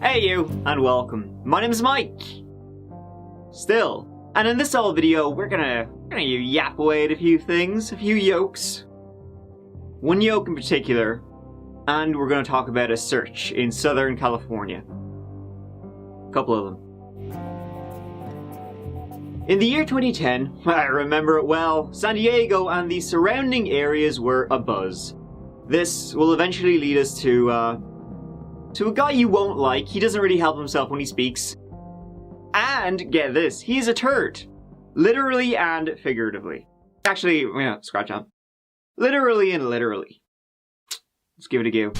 Hey you, and welcome. My name's Mike. Still. And in this old video, we're gonna yap away at a few things, a few yokes. One yoke in particular, and we're gonna talk about a search in Southern California. A couple of them. In the year 2010, I remember it well, San Diego and the surrounding areas were abuzz. This will eventually lead us to a guy you won't like. He doesn't really help himself when he speaks. And, get this, he's a turd. Literally and figuratively. Actually, yeah, scratch that. Literally and literally. Let's give it a go.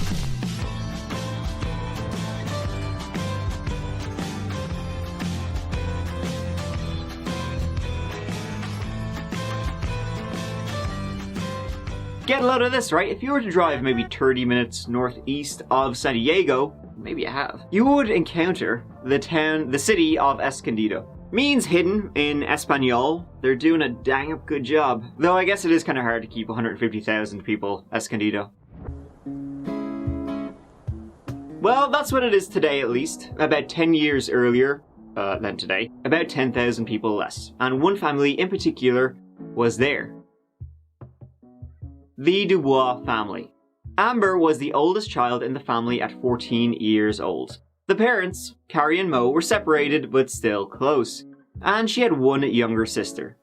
Get a load of this, right? If you were to drive maybe 30 minutes northeast of San Diego, maybe you have, you would encounter the city of Escondido. Means hidden in Espanol. They're doing a dang up good job. Though I guess it is kind of hard to keep 150,000 people Escondido. Well, that's what it is today at least. About 10 years earlier than today. About 10,000 people less. And one family in particular was there. The Dubois family. Amber was the oldest child in the family at 14 years old. The parents, Carrie and Mo, were separated but still close, and she had one younger sister.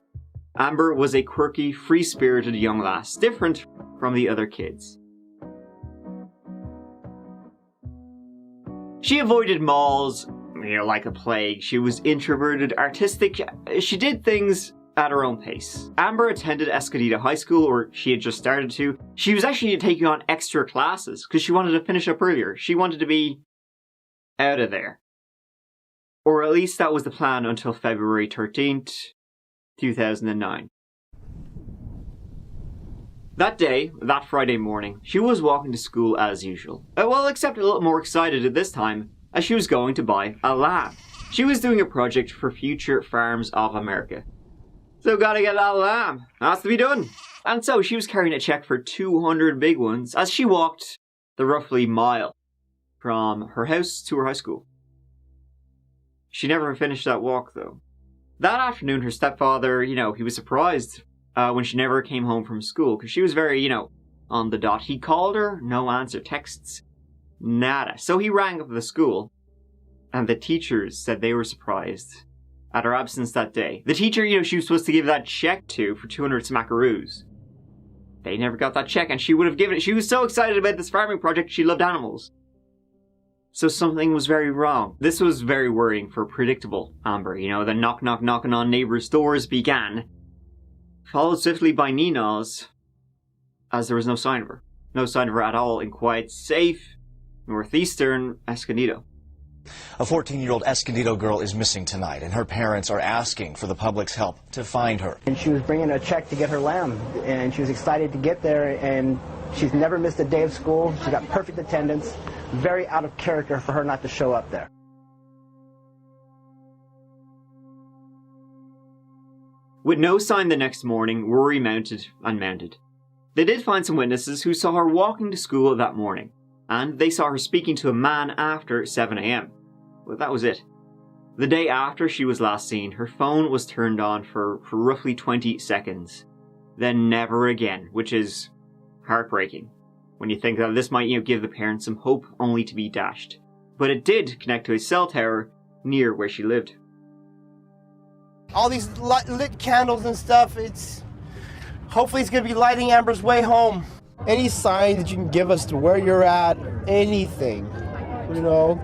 Amber was a quirky, free-spirited young lass, different from the other kids. She avoided malls, like a plague. She was introverted, artistic. She did things at her own pace. Amber attended Escondido High School, or she had just started to. She was actually taking on extra classes because she wanted to finish up earlier. She wanted to be out of there. Or at least that was the plan until February 13th, 2009. That day, that Friday morning, she was walking to school as usual. Well, except a little more excited at this time, as she was going to buy a lamb. She was doing a project for Future Farms of America. So gotta get that lamb. Has to be done. And so she was carrying a check for 200 big ones as she walked the roughly mile from her house to her high school. She never finished that walk though. That afternoon her stepfather, he was surprised when she never came home from school because she was very, on the dot. He called her, no answer, texts, nada. So he rang up the school and the teachers said they were surprised at her absence that day. The teacher, she was supposed to give that check to for 200 smackaroos. They never got that check and she would have given it. She was so excited about this farming project, she loved animals. So something was very wrong. This was very worrying for predictable Amber. The knocking on neighbors' doors began, followed swiftly by Nina's, as there was no sign of her. No sign of her at all in quiet, safe, northeastern Escondido. A 14-year-old Escondido girl is missing tonight, and her parents are asking for the public's help to find her. And she was bringing a check to get her lamb, and she was excited to get there, and she's never missed a day of school. She got perfect attendance. Very out of character for her not to show up there. With no sign the next morning, Rory mounted and mounted. They did find some witnesses who saw her walking to school that morning, and they saw her speaking to a man after 7 a.m. Well, that was it. The day after she was last seen, her phone was turned on for roughly 20 seconds. Then never again, which is heartbreaking when you think that this might, give the parents some hope only to be dashed. But it did connect to a cell tower near where she lived. All these lit candles and stuff, hopefully it's going to be lighting Amber's way home. Any sign that you can give us to where you're at, anything,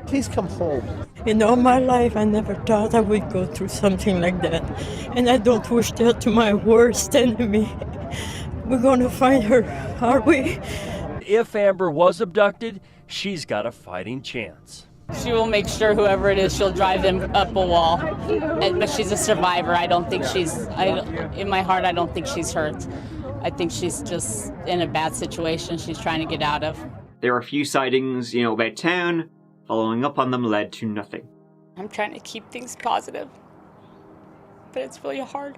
please come home. In all my life, I never thought I would go through something like that. And I don't wish that to my worst enemy. We're going to find her, are we? If Amber was abducted, she's got a fighting chance. She will make sure whoever it is, she'll drive them up a wall. But she's a survivor. I don't think in my heart, I don't think she's hurt. I think she's just in a bad situation she's trying to get out of. There were a few sightings, about town. Following up on them led to nothing. I'm trying to keep things positive, but it's really hard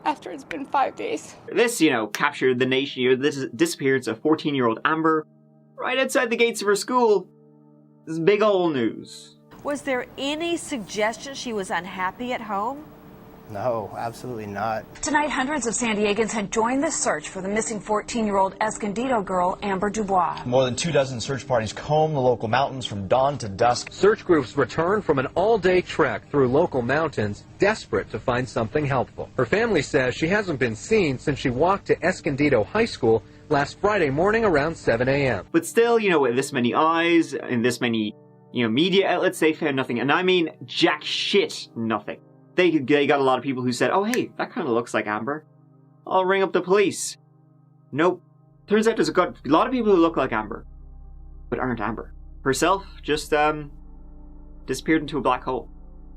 after it's been 5 days. This, captured the nation. This disappearance of 14-year-old Amber right outside the gates of her school. This is big old news. Was there any suggestion she was unhappy at home? No, absolutely not. Tonight, hundreds of San Diegans had joined the search for the missing 14-year-old Escondido girl, Amber Dubois. More than 24 search parties comb the local mountains from dawn to dusk. Search groups return from an all-day trek through local mountains, desperate to find something helpful. Her family says she hasn't been seen since she walked to Escondido High School last Friday morning around 7 a.m. But still, with this many eyes and this many, media outlets, they found nothing. And I mean, jack shit nothing. They got a lot of people who said, oh, hey, that kind of looks like Amber. I'll ring up the police. Nope. Turns out there's a lot of people who look like Amber, but aren't Amber. Herself just disappeared into a black hole.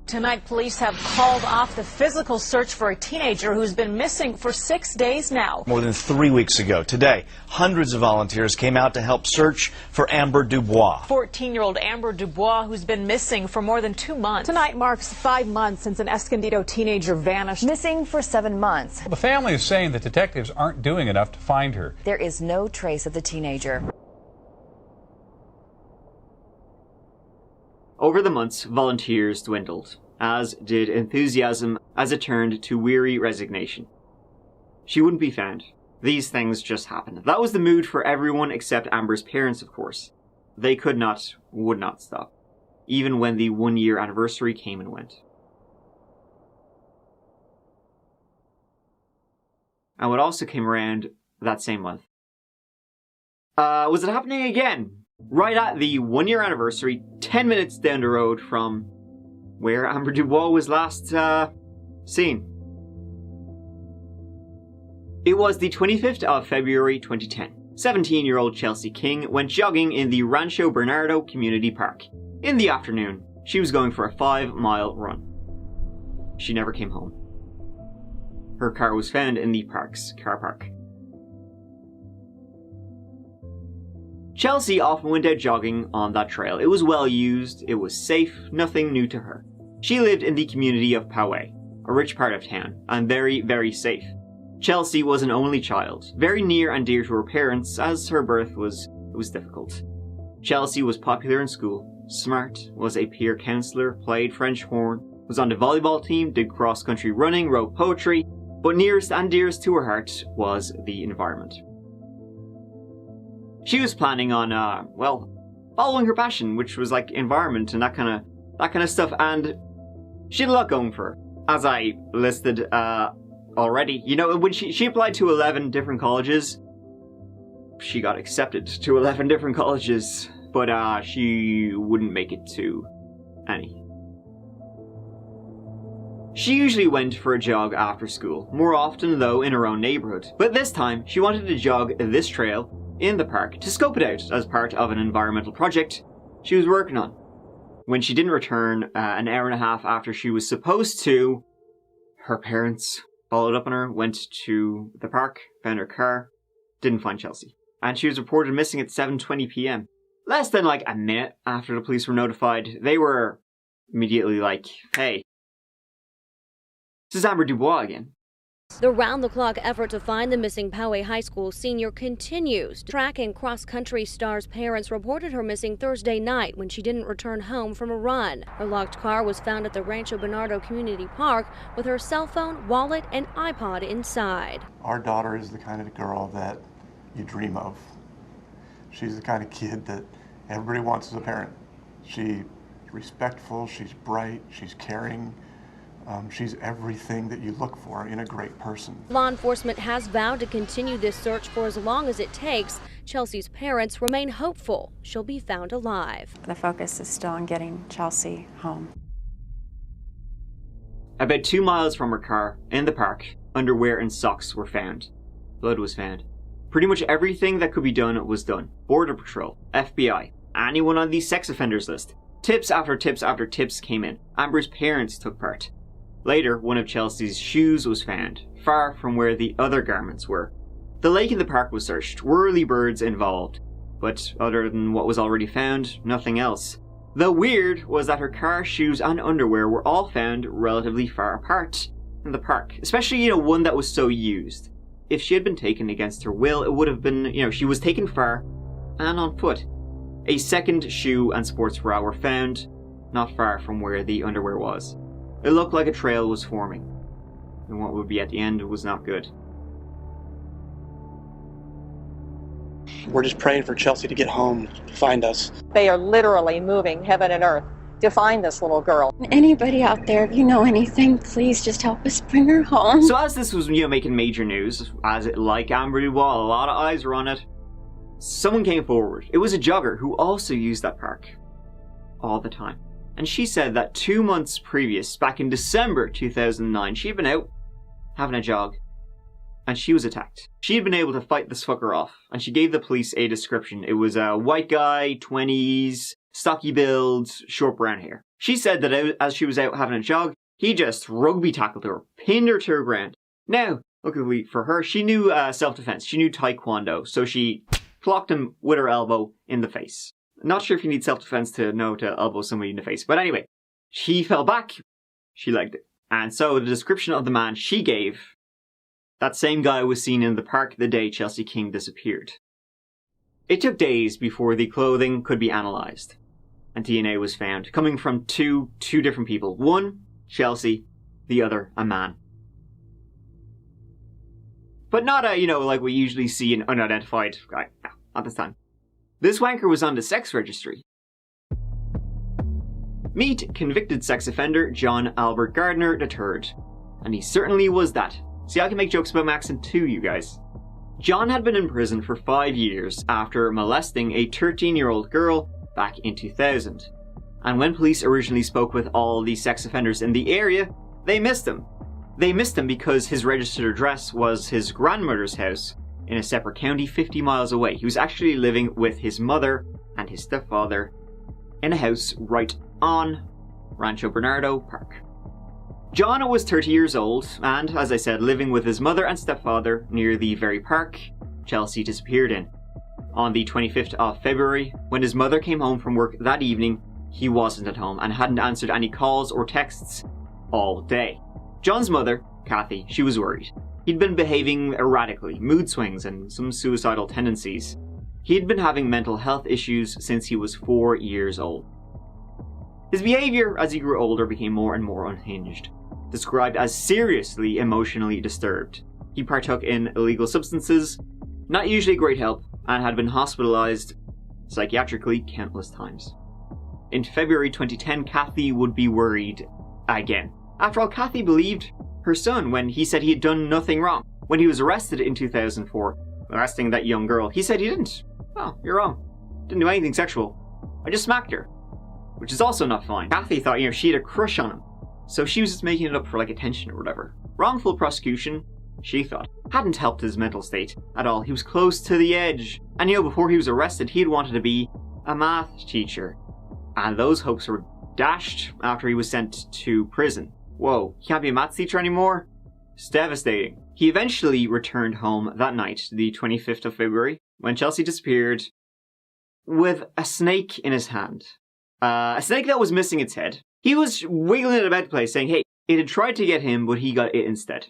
Tonight, police have called off the physical search for a teenager who's been missing for 6 days now. More than 3 weeks ago, today, hundreds of volunteers came out to help search for Amber Dubois. 14-year-old Amber Dubois, who's been missing for more than 2 months. Tonight marks 5 months since an Escondido teenager vanished. Missing for 7 months. The family is saying that detectives aren't doing enough to find her. There is no trace of the teenager. Over the months, volunteers dwindled, as did enthusiasm, as it turned to weary resignation. She wouldn't be found. These things just happened. That was the mood for everyone except Amber's parents, of course. They would not stop, even when the 1-year anniversary came and went. And what also came around that same month was it happening again? Right at the 1-year anniversary, 10 minutes down the road from where Amber Dubois was last seen. It was the 25th of February 2010. 17-year-old Chelsea King went jogging in the Rancho Bernardo Community Park. In the afternoon, she was going for a 5-mile run. She never came home. Her car was found in the park's car park. Chelsea often went out jogging on that trail. It was well used, it was safe, nothing new to her. She lived in the community of Poway, a rich part of town, and very, very safe. Chelsea was an only child, very near and dear to her parents, as her birth was difficult. Chelsea was popular in school, smart, was a peer counsellor, played French horn, was on the volleyball team, did cross-country running, wrote poetry, but nearest and dearest to her heart was the environment. She was planning on, following her passion, which was like environment and that kind of stuff, and she had a lot going for her. As I listed already, when she applied to 11 different colleges, she got accepted to 11 different colleges, but she wouldn't make it to any. She usually went for a jog after school, more often though in her own neighborhood, but this time she wanted to jog this trail in the park to scope it out as part of an environmental project she was working on. When she didn't return an hour and a half after she was supposed to, her parents followed up on her, went to the park, found her car, didn't find Chelsea. And she was reported missing at 7:20 p.m. Less than a minute after the police were notified, they were immediately like, hey, this is Amber Dubois again. The round-the-clock effort to find the missing Poway High School senior continues. Track and cross-country star's parents reported her missing Thursday night when she didn't return home from a run. Her locked car was found at the Rancho Bernardo Community Park with her cell phone, wallet, and iPod inside. Our daughter is the kind of girl that you dream of. She's the kind of kid that everybody wants as a parent. She's respectful, she's bright, she's caring. She's everything that you look for in a great person. Law enforcement has vowed to continue this search for as long as it takes. Chelsea's parents remain hopeful she'll be found alive. The focus is still on getting Chelsea home. About 2 miles from her car, in the park, underwear and socks were found. Blood was found. Pretty much everything that could be done was done. Border Patrol, FBI, anyone on the sex offenders list. Tips after tips after tips came in. Amber's parents took part. Later, one of Chelsea's shoes was found, far from where the other garments were. The lake in the park was searched, were birds involved, but other than what was already found, nothing else. The weird was that her car, shoes and underwear were all found relatively far apart in the park, especially, one that was so used. If she had been taken against her will, it would have been, she was taken far and on foot. A second shoe and sports bra were found not far from where the underwear was. It looked like a trail was forming, and what would be at the end was not good. We're just praying for Chelsea to get home, to find us. They are literally moving heaven and earth to find this little girl. Anybody out there, if you know anything, please just help us bring her home. So as this was, making major news, as it like Amber Dubois, a lot of eyes were on it, someone came forward. It was a jogger who also used that park all the time. And she said that 2 months previous, back in December 2009, she'd been out having a jog and she was attacked. She had been able to fight this fucker off, and she gave the police a description. It was a white guy, 20s, stocky build, short brown hair. She said that as she was out having a jog, he just rugby tackled her, pinned her to the ground. Now, luckily for her, she knew self-defense. She knew taekwondo, so she clocked him with her elbow in the face. Not sure if you need self-defense to know to elbow somebody in the face, but anyway, he fell back, she legged it. And so the description of the man she gave, that same guy was seen in the park the day Chelsea King disappeared. It took days before the clothing could be analysed, and DNA was found, coming from two different people. One, Chelsea, the other, a man. But not a, like we usually see an unidentified guy. No, not this time. This wanker was on the sex registry. Meet convicted sex offender John Albert Gardner III. And he certainly was that. See, I can make jokes about Maxon too, you guys. John had been in prison for 5 years after molesting a 13-year-old girl back in 2000. And when police originally spoke with all the sex offenders in the area, they missed him. They missed him because his registered address was his grandmother's house in a separate county 50 miles away. He was actually living with his mother and his stepfather in a house right on Rancho Bernardo Park. John was 30 years old and, as I said, living with his mother and stepfather near the very park Chelsea disappeared in. On the 25th of February, when his mother came home from work that evening, he wasn't at home and hadn't answered any calls or texts all day. John's mother, Kathy, she was worried. He'd been behaving erratically, mood swings and some suicidal tendencies. He had been having mental health issues since he was 4 years old. His behavior as he grew older became more and more unhinged, described as seriously emotionally disturbed. He partook in illegal substances, not usually great help, and had been hospitalized psychiatrically countless times. In February 2010, Kathy would be worried again. After all, Kathy believed her son when he said he had done nothing wrong. When he was arrested in 2004, arresting that young girl, he said he didn't. Oh, you're wrong. Didn't do anything sexual. I just smacked her. Which is also not fine. Kathy thought, she had a crush on him. So she was just making it up for attention or whatever. Wrongful prosecution, she thought, hadn't helped his mental state at all. He was close to the edge. And before he was arrested, he'd wanted to be a math teacher. And those hopes were dashed after he was sent to prison. Whoa, he can't be a math teacher anymore? It's devastating. He eventually returned home that night, the 25th of February, when Chelsea disappeared, with a snake in his hand. A snake that was missing its head. He was wiggling it about the place, saying, hey, it had tried to get him, but he got it instead.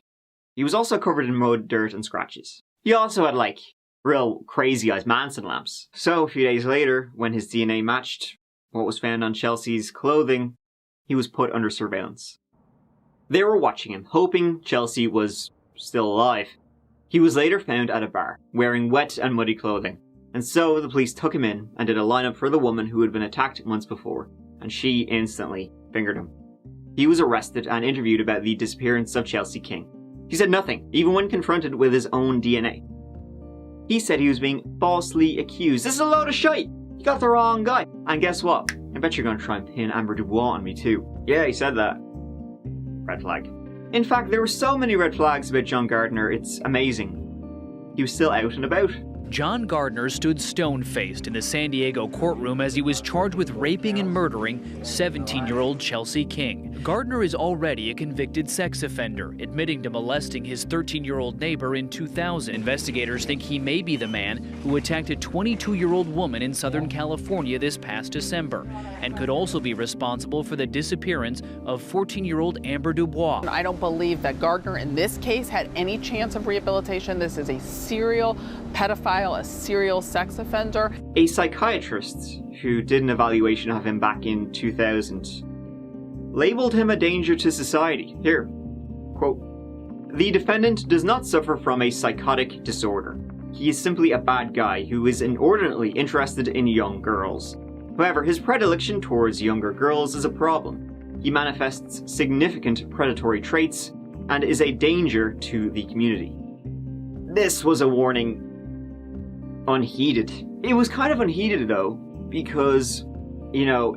He was also covered in mud, dirt, and scratches. He also had, real crazy eyes, Manson lamps. So, a few days later, when his DNA matched what was found on Chelsea's clothing, he was put under surveillance. They were watching him, hoping Chelsea was still alive. He was later found at a bar, wearing wet and muddy clothing. And so the police took him in and did a lineup for the woman who had been attacked months before, and she instantly fingered him. He was arrested and interviewed about the disappearance of Chelsea King. He said nothing, even when confronted with his own DNA. He said he was being falsely accused. This is a load of shite! You got the wrong guy. And guess what? I bet you're going to try and pin Amber Dubois on me too. Yeah, he said that. Red flag. In fact, there were so many red flags about John Gardner, it's amazing. He was still out and about. John Gardner stood stone-faced in the San Diego courtroom as he was charged with raping and murdering 17-year-old Chelsea King. Gardner is already a convicted sex offender, admitting to molesting his 13-year-old neighbor in 2000. Investigators think he may be the man who attacked a 22-year-old woman in Southern California this past December, and could also be responsible for the disappearance of 14-year-old Amber Dubois. I don't believe that Gardner in this case had any chance of rehabilitation. This is a serial pedophile, a serial sex offender. A psychiatrist who did an evaluation of him back in 2000 labeled him a danger to society. Here, quote, "The defendant does not suffer from a psychotic disorder. He is simply a bad guy who is inordinately interested in young girls. However, his predilection towards younger girls is a problem. He manifests significant predatory traits and is a danger to the community." This was a warning unheeded. It was kind of unheeded though, because, you know,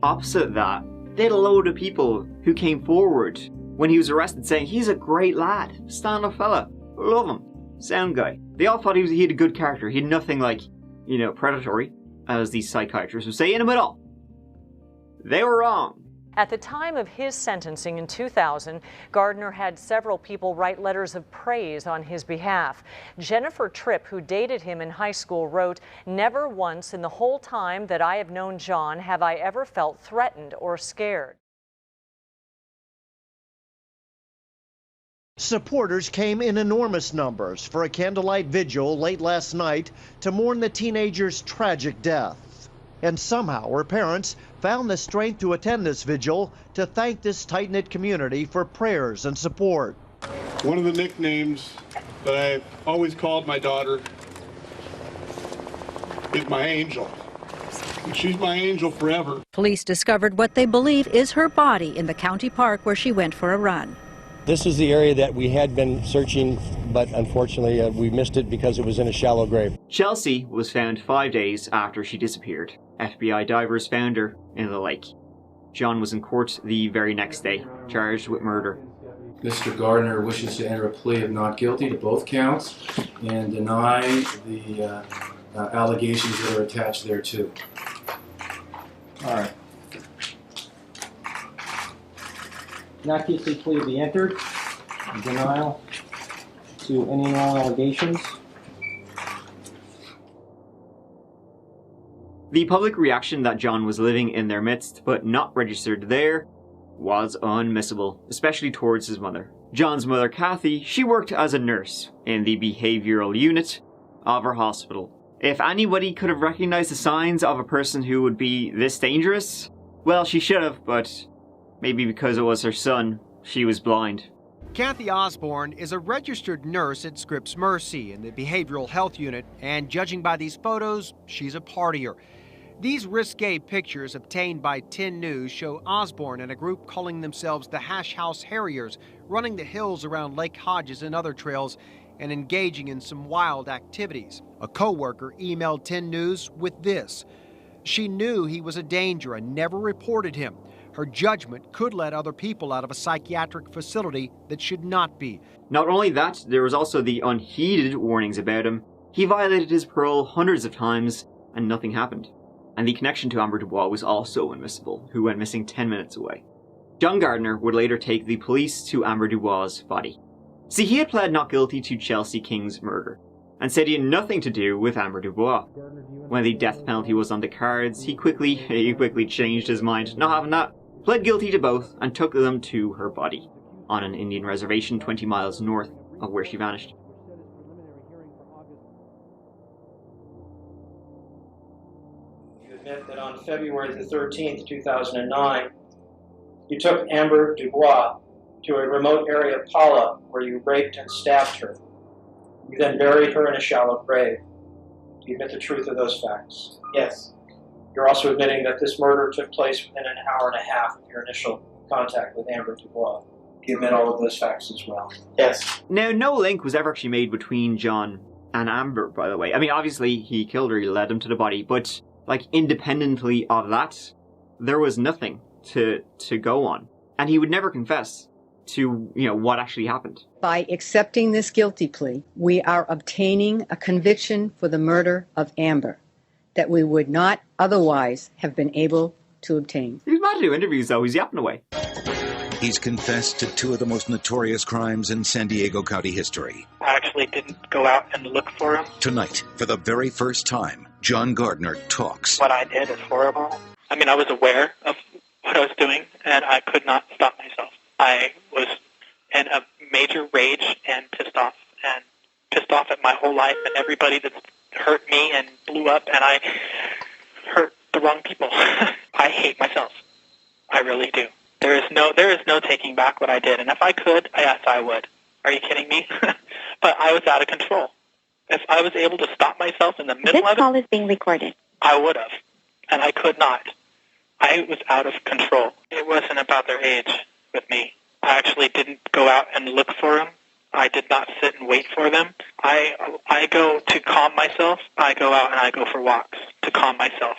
opposite that, they had a load of people who came forward when he was arrested saying he's a great lad, stand-up fella, love him, sound guy. They all thought he had a good character. He had nothing like, you know, predatory, as these psychiatrists would say, in him at all. They were wrong. At the time of his sentencing in 2000, Gardner had several people write letters of praise on his behalf. Jennifer Tripp, who dated him in high school, wrote, "Never once in the whole time that I have known John have I ever felt threatened or scared." Supporters came in enormous numbers for a candlelight vigil late last night to mourn the teenager's tragic death. And somehow her parents found the strength to attend this vigil to thank this tight-knit community for prayers and support. One of the nicknames that I've always called my daughter is my angel. And she's my angel forever. Police discovered what they believe is her body in the county park where she went for a run. This is the area that we had been searching, but unfortunately we missed it because it was in a shallow grave. Chelsea was found 5 days after she disappeared. FBI divers found her in the lake. John was in court the very next day, charged with murder. Mr. Gardner wishes to enter a plea of not guilty to both counts and deny the allegations that are attached thereto. All right. Not guilty plea be entered. Denial to any and all allegations. The public reaction that John was living in their midst, but not registered there, was unmissable, especially towards his mother. John's mother, Kathy, she worked as a nurse in the behavioral unit of her hospital. If anybody could have recognized the signs of a person who would be this dangerous, well, she should have, but maybe because it was her son, she was blind. Kathy Osborne is a registered nurse at Scripps Mercy in the behavioral health unit, and judging by these photos, she's a partier. These risque pictures obtained by 10 News show Osborne and a group calling themselves the Hash House Harriers running the hills around Lake Hodges and other trails and engaging in some wild activities. A co-worker emailed 10 News with this. She knew he was a danger and never reported him. Her judgment could let other people out of a psychiatric facility that should not be. Not only that, there was also the unheeded warnings about him. He violated his parole hundreds of times and nothing happened. And the connection to Amber Dubois was also unmissable, who went missing 10 minutes away. John Gardner would later take the police to Amber Dubois' body. See, he had pled not guilty to Chelsea King's murder, and said he had nothing to do with Amber Dubois. When the death penalty was on the cards, he quickly changed his mind, not having that, pled guilty to both, and took them to her body, on an Indian reservation 20 miles north of where she vanished. That on February the 13th, 2009, you took Amber Dubois to a remote area of Paula where you raped and stabbed her. You then buried her in a shallow grave. Do you admit the truth of those facts? Yes. You're also admitting that this murder took place within an hour and a half of your initial contact with Amber Dubois. Do you admit all of those facts as well? Yes. Now, no link was ever actually made between John and Amber, by the way. I mean, obviously, he killed her, he led him to the body, but like, independently of that, there was nothing to go on. And he would never confess to, you know, what actually happened. By accepting this guilty plea, we are obtaining a conviction for the murder of Amber that we would not otherwise have been able to obtain. He's about to do interviews, though. He's yapping away. He's confessed to two of the most notorious crimes in San Diego County history. I actually didn't go out and look for him. Tonight, for the very first time, John Gardner talks. What I did is horrible. I mean, I was aware of what I was doing, and I could not stop myself. I was in a major rage and pissed off, and pissed off at my whole life and everybody that's hurt me and blew up, and I hurt the wrong people. I hate myself. I really do. There is no taking back what I did, and if I could, yes, I would. Are you kidding me? But I was out of control. If I was able to stop myself in the middle of it... This call is being recorded. I would have, and I could not. I was out of control. It wasn't about their age with me. I actually didn't go out and look for them. I did not sit and wait for them. I go to calm myself. I go out and I go for walks to calm myself.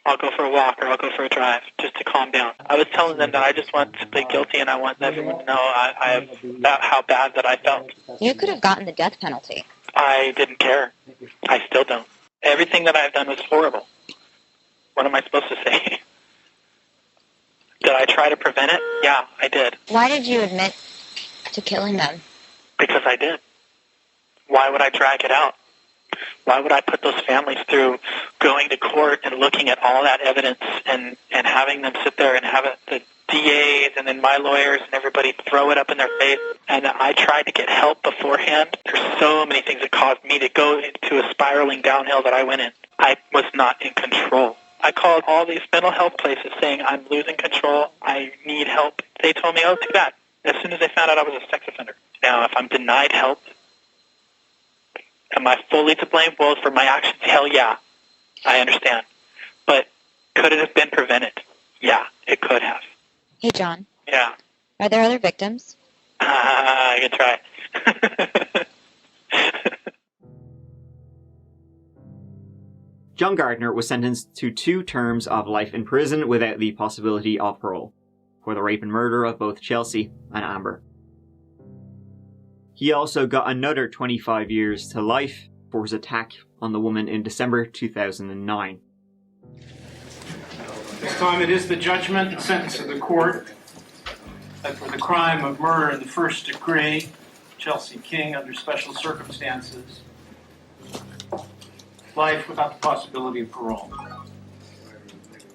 I'll go for a walk or I'll go for a drive just to calm down. I was telling them that I just want to plead guilty and I want everyone to know how bad that I felt. You could have gotten the death penalty. I didn't care. I still don't. Everything that I've done was horrible. What am I supposed to say? Did I try to prevent it? Yeah, I did. Why did you admit to killing them? Because I did. Why would I drag it out? Why would I put those families through going to court and looking at all that evidence and having them sit there and have the DAs and then my lawyers and everybody throw it up in their face? And I tried to get help beforehand. There's so many things that caused me to go into a spiraling downhill that I went in. I was not in control. I called all these mental health places saying, I'm losing control, I need help. They told me, oh, too bad, as soon as they found out I was a sex offender. Now, if I'm denied help, am I fully to blame? Well, for my actions, hell yeah, I understand. But could it have been prevented? Yeah, it could have. Hey, John. Yeah. Are there other victims? I can try. John Gardner was sentenced to 2 terms of life in prison without the possibility of parole for the rape and murder of both Chelsea and Amber. He also got another 25 years to life for his attack on the woman in December 2009. This time it is the judgment and sentence of the court that for the crime of murder in the first degree, Chelsea King, under special circumstances, life without the possibility of parole.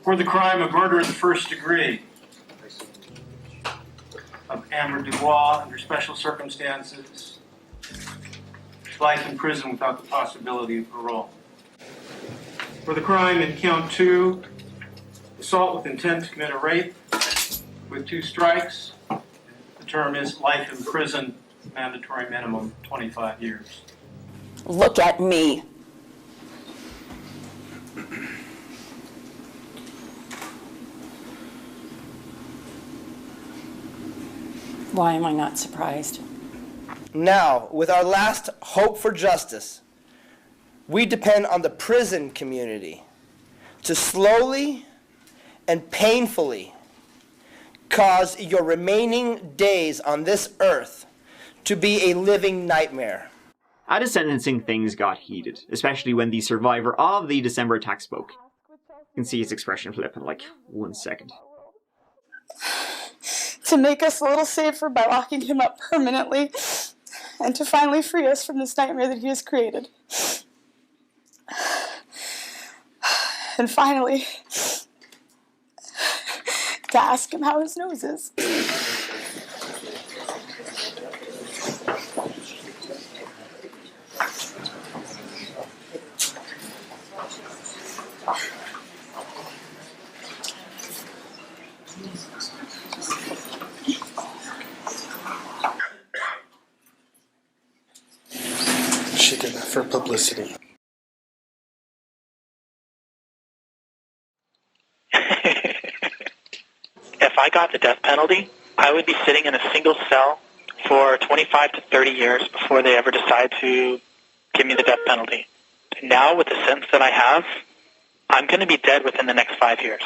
For the crime of murder in the first degree of Amber Dubois, under special circumstances, life in prison without the possibility of parole. For the crime in count 2, assault with intent to commit a rape with 2 strikes, the term is life in prison, mandatory minimum 25 years. Look at me. Why am I not surprised? Now, with our last hope for justice, we depend on the prison community to slowly and painfully cause your remaining days on this earth to be a living nightmare. At his sentencing, things got heated, especially when the survivor of the December attack spoke. You can see his expression flip in like 1 second. To make us a little safer by locking him up permanently, and to finally free us from this nightmare that he has created. And finally, to ask him how his nose is. She did that for publicity. If I got the death penalty, I would be sitting in a single cell for 25 to 30 years before they ever decide to give me the death penalty. Now, with the sentence that I have, I'm going to be dead within the next 5 years.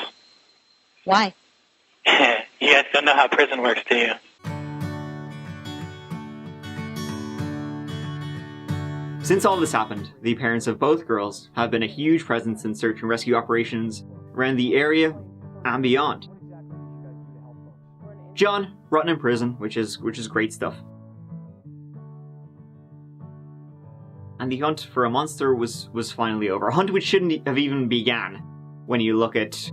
Why? You guys don't know how prison works, do you? Since all this happened, the parents of both girls have been a huge presence in search and rescue operations around the area and beyond. John, rotten in prison, which is great stuff. And the hunt for a monster was finally over. A hunt which shouldn't have even began when you look at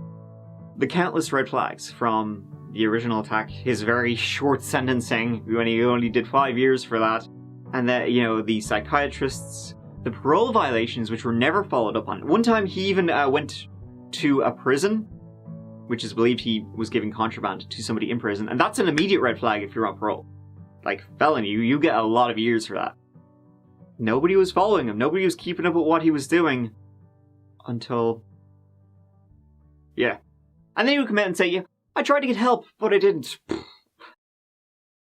the countless red flags from the original attack, his very short sentencing when he only did 5 years for that, And that, you know, the psychiatrists, the parole violations, which were never followed up on. One time he even went to a prison, which is believed he was giving contraband to somebody in prison. And that's an immediate red flag if you're on parole. Like, felony, you get a lot of years for that. Nobody was following him. Nobody was keeping up with what he was doing. Until... yeah. And then he would come out and say, yeah, I tried to get help, but I didn't.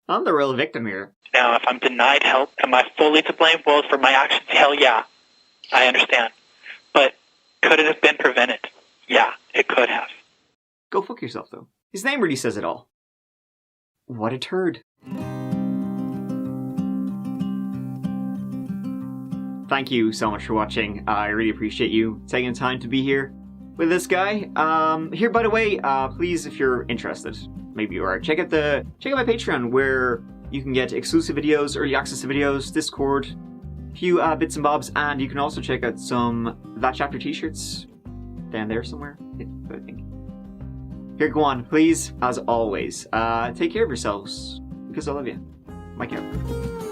I'm the real victim here. Now, if I'm denied help, am I fully to blame? Well, for my actions, hell yeah. I understand. But could it have been prevented? Yeah, it could have. Go fuck yourself, though. His name really says it all. What a turd. Thank you so much for watching. I really appreciate you taking the time to be here with this guy. Here, by the way, please, if you're interested, maybe you are, check out my Patreon, where you can get exclusive videos, early access to videos, Discord, a few bits and bobs, and you can also check out some That Chapter t-shirts down there somewhere, I think. Here, go on, please, as always, take care of yourselves, because I love you. Mike out.